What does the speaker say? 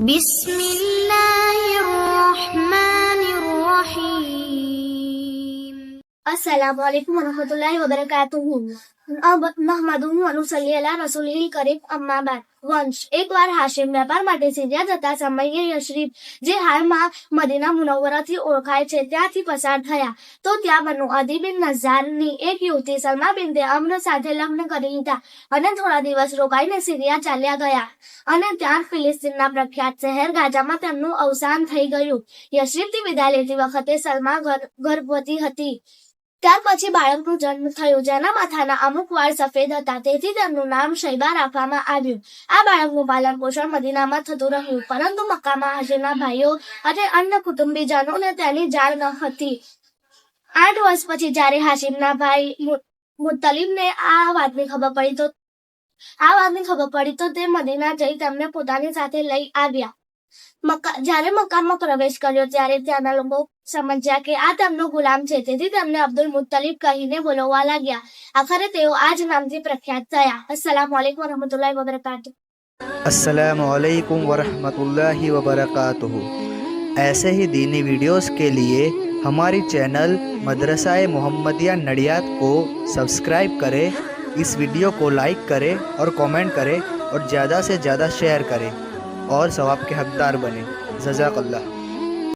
बिस्मिल्लाहिर्रहमानिर्रहीम। अस्सलामु अलैकुम वरहमतुल्लाहि वबरकातुहू। अब महमदुहु अनुसल्ली अला रसूलिल करीम अम्मा बाद। वंश એકવાર હાશિમ વેપાર માટે સિરિયા જતા સમયે યશરીફ, જે હાલમાં મદીના મુનવ્વરાથી ઓળખાય છે, ત્યાંથી પસાર થયા તો ત્યાં બનુ અદી બિન નઝારની એક યુવતી સલમા બિનતે અમ્ર સાથે લગ્ન કરી લીધા અને થોડા દિવસ રોકાઈને સિરિયા ચાલ્યા ગયા અને ત્યાં ફિલિસ્તીનના પ્રખ્યાત શહેર ગાઝામાં તેમનું અવસાન થઈ ગયું। યશરીફથી વિદાય લેતી વખતે સલમા ગર્ભવતી હતી। ત્યાર પછી બાળકનું જન્મ થયો, જેના માથાના અમુક વાળ સફેદ હતા, તેથી તેમનું નામ શૈબા રાખવામાં આવ્યું। આ બાળકનું પાલન પોષણ મદીનામાં થતું રહ્યું, પરંતુ મક્કામાં હાશિમના ભાઈઓ અને અન્ય કુટુંબીજનોને તેની જાણ ન હતી। 8 વર્ષ પછી જ્યારે હાશિમના ભાઈ મુત્તલિબને આ વાતની ખબર પડી તો તે મદીના જઈ તેમને પોતાની સાથે લઈ આવ્યા। જ્યારે મક્કામાં પ્રવેશ કર્યો ત્યારે ત્યાંના લોકો સમજ્યા કે આ તેમનો ગુલામ છે, તેથી તેમને અબ્દુલ મુત્તલિબ કહીને બોલાવવા લાગ્યા। આખરે તેઓ આ જ નામથી પ્રખ્યાત થયા। અસ્સલામુ અલૈકુમ વરહમતુલ્લાહિ વબરકાતુહુ। अस्सलामु अलैकुम वरहमतुल्लाहि वबरकातुहू। ऐसे ही दीनी वीडियोस के लिए हमारी चैनल मदरसा मोहम्मदिया नडियाद को सब्सक्राइब करें, इस वीडियो को लाइक करें और कमेंट करें और ज़्यादा से ज़्यादा शेयर करें और सवाब के हकदार बने। जज़ाकल्लाह।